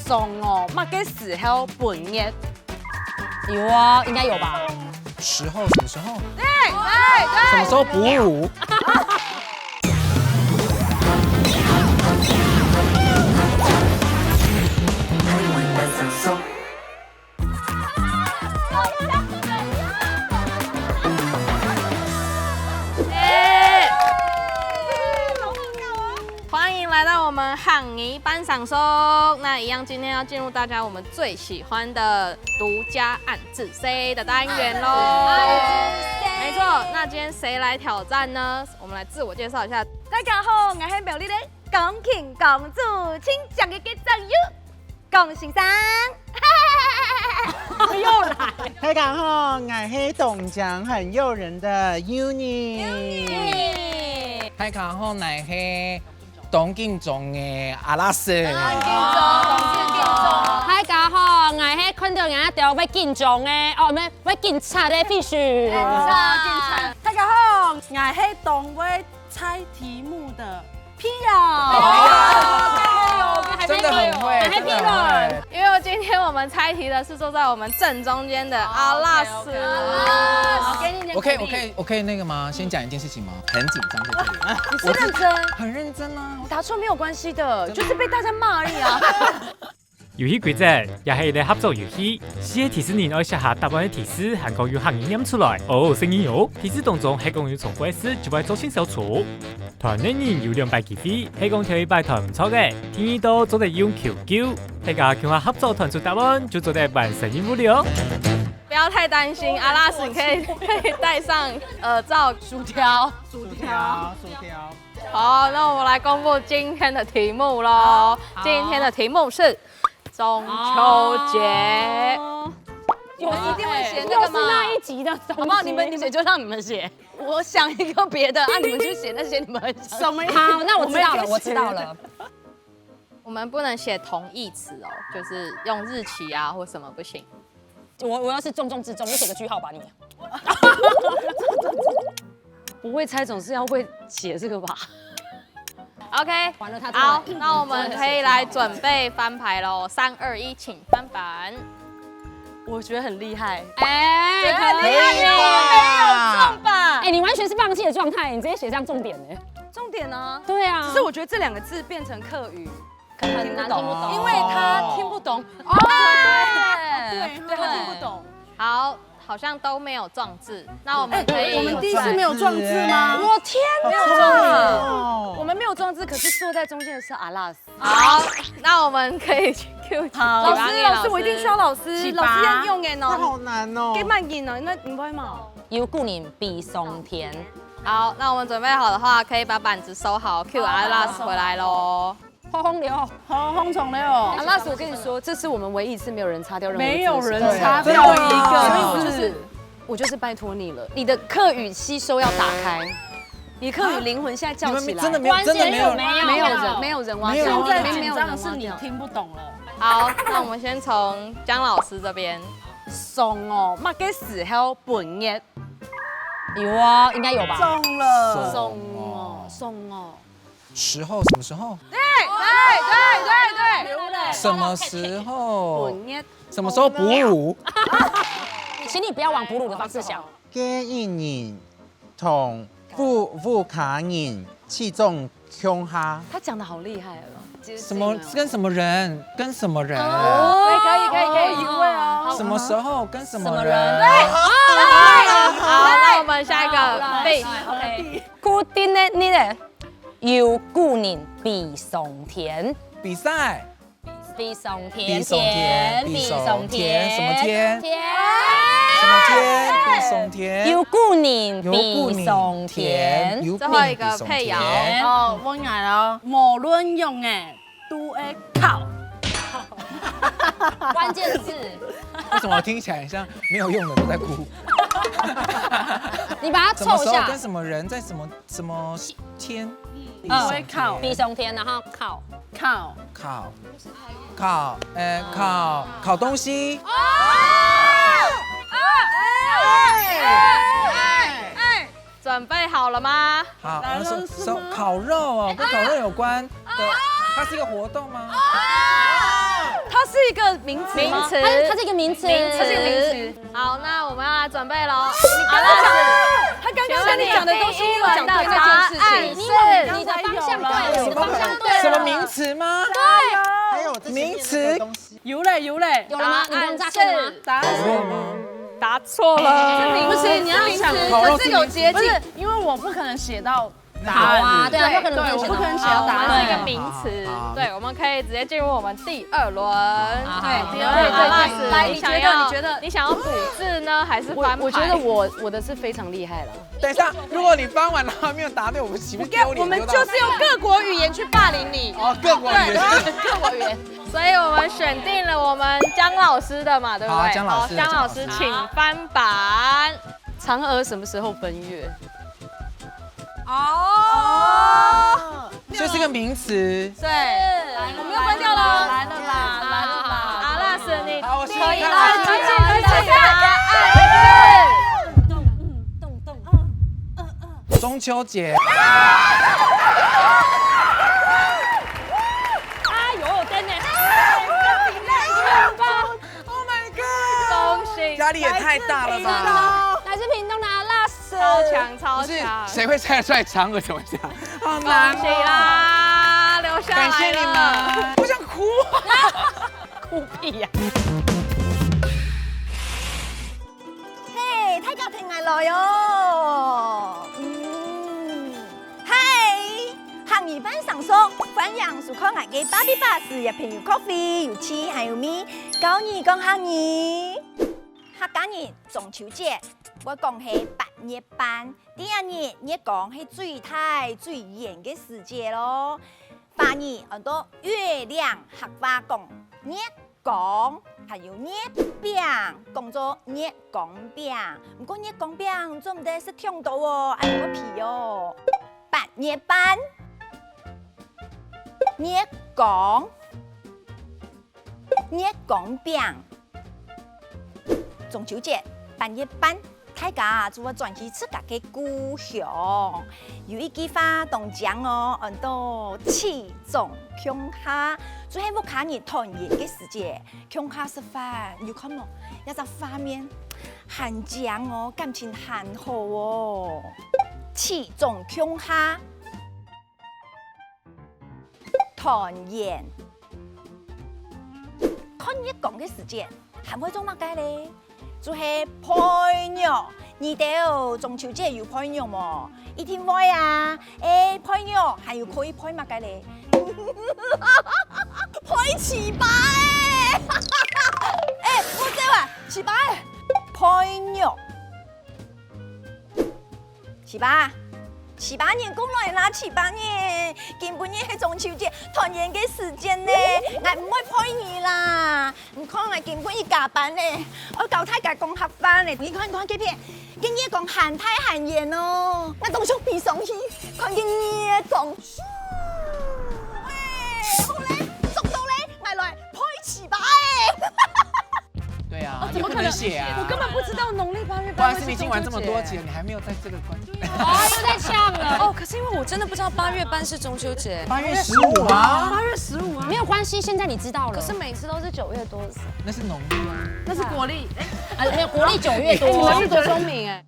送哦，嘛个时候本日有啊，应该有吧？时候什么时候？对，什么时候哺乳？欢迎来到我们汉仪班赏松。那一样，今天要进入大家我们最喜欢的独家暗自 C 的单元喽。没错，那今天谁来挑战呢？我们来自我介绍一下。大家好，我是苗栗的公卿公主，请讲一个赞誉，恭喜生。又来，大家好，我是董奖很诱人的 Uni。大家好，我是董敬忠的阿拉斯。大家好，我是看到人家条要紧张的，哦，唔，要警察的必须。大家好，我是懂会猜题目的 Pia。真的很会，真的很会。因为今天我们猜题的是坐在我们正中间的阿拉斯。我可以那个吗？先讲一件事情吗？很紧张在这里。你是认真？很认真啊。答错没有关系的，就是被大家骂而已啊。遊戲規則也係一個合作遊戲，試嘅提示人要寫下答案嘅提示，含講要行語念出來。哦，聲音有提示當中係講要重複嘅事，就會造成小錯。團內人有200機會，係講條一百團唔錯嘅，聽耳朵做得用 QQ， 大家叫下合作團出答案，就做得扮聲音無聊。不要太担心，阿拉斯，你可以戴上耳罩。薯条。好，那我们来公布今天的题目喽。今天的题目是中秋节。我一定会写那个吗？那一集的东西，好不好？你们写就让你们写，我想一个别的，你们就写那些你们很想。什么？好，那我知道了，我知道了。我们不能写同义词哦，就是用日期啊或什么不行。我要是重中之重，你写个句号吧你。不会猜总是要会写这个吧 ？OK， 完了他。好，那我们可以来准备翻牌喽。3、2、1，请翻板。我觉得很厉害，哎，很厉害，没有中吧？哎，你完全是放弃的状态，你直接写上重点呢。重点呢？对啊。只是我觉得这2个字变成客语，可能很难听不懂，因为哦他听不懂。哦，对，他听不懂。好，好像都没有撞字，那我们可以。我们第一次没有撞字吗？我天，没有撞字，我们没有撞字，可是坐在中间的是阿拉斯。好，那我们可以去 Q 好，老师，我一定需要老师，老师要用的这好难哦。给慢音哦，那你不会吗？有顾你比松田。好，那我们准备好的话，可以把板子收好 ，Q 阿拉斯回来喽。轰流，轰虫了哦！阿拉斯，我跟你说，这是我们唯一一次没有人擦掉任何，没有人擦掉一个，所以我就是拜托你了，你的客语吸收要打开，你客语灵魂现在叫起来，真的没有，真的没有，没有人挖掉，现在紧张的是你听不懂了。好，那我们先从姜老师这边。送哦，嘛个时候本日有啊，应该有吧？中了，送哦。时候什么时候？对，什么时候？本日什么时候哺乳？请你不要往哺乳的方式想。跟一人同富卡人气重凶哈。他讲的好厉害了。什么跟什么人？跟什么人？可以，一位啊。什么时候跟什么人？对，好，那我们下一个 OK， 固定的你的有顾你比松田，比赛。比松田，比松田，比松田，什么天？田，什么天？比松田。有顾你比松田，最后一个配谣。哦，我来了，无论用诶，都会靠。关键字。为什么听起来很像没有用的都在哭？你把它凑一下。跟什么人在什么天？都会靠。比松田，然后靠。烤东西。准备好了吗？好，烤肉哦，跟烤肉有关的，它是一个活动吗？它一个名词吗？词，它是一个名词，名词它是一个名词。好，那我们要来准备喽。阿拉斯，他刚刚跟你讲的都是我讲对那件事情。是你的方向对了，你的方向对了。什么名词吗？还有这名词东西，有嘞有嘞，有了吗？你们炸开了吗？答案答错了，不是，你要想，烤肉可是有接近不是，因为我不可能写到答好案啊，对啊，不可能对，我写到不可能写好，到答案我们是一个名词好，对，我们可以直接进入我们第2轮。对，第二轮，阿拉斯，来，你你觉得？想要你觉得？你想要补字呢，还是翻牌？我觉得我的是非常厉害了。等一下，如果你翻完了还没有答对，我们岂不是丢脸？我们就是用各国语言去霸凌你。哦，各国语言。各国语言。所以我们选定了我们姜老师的嘛，对不好对？姜老师姜老师请翻版。嫦娥什么时候奔月？哦，这是个名词。对，我们又关掉了。来了啦，来了啦，阿拉斯，你好，我试可以看来看。继续答案。中秋节。恭喜，压力也太大了吧！来自屏东的阿拉斯，超强超不是强，谁会猜得出来嫦娥怎么讲？好恭难喜啦，留下来了。感谢你们，我想哭。哭屁呀！嘿，大家聽下來哦。嗨，行語班上宿，歡迎收看我嘅芭比巴士入朋友 coffee 有黐還有咪，教你講行語。客家人中秋節，我講係8月半，第二日我講係最大最嚴嘅時節咯。反而好多月亮客話講月光，還有月餅，講做月光餅。不過月光餅做唔得是聽到哦，還有個皮哦。8月半，月光，月光餅。中秋節8月半，大家就會轉去自家嘅故鄉。有一句話同講哦，很多氣中鄉下，就係我看你團圓嘅時節。鄉下食飯，有看冇？一隻畫面很講哦，感情很好哦。氣中鄉下，團圓。看月光嘅時節，係會做乜嘅咧？就係配肉，你哋中秋節有配肉冇？一定會啊！配肉還有可以配乜嘅咧？配糍粑我知啊，糍粑配肉，糍粑。糍粑年過來啦，糍粑年，根本係中秋節團圓嘅時間呢，我唔會配你啦。唔看我根本要加班呢，我教大家講客飯呢。你看幾片，今日講寒太寒熱哦，我當初變上去，看見夜光，好咧，捉到咧，我來配糍粑对啊，有可能写啊。我根本不知道農曆8月不好意思，半是你已經玩這中秋節麼多集了，你還沒有在這個關。哦，又在唱了。哦，可是因為我真的不知道8月半是中秋節， 8月15啊， 8月15啊，没有关系，现在你知道了。可是每次都是9月多的時候。那是農曆啊。那是國曆。没有国历9月你們多是。多聰明哎！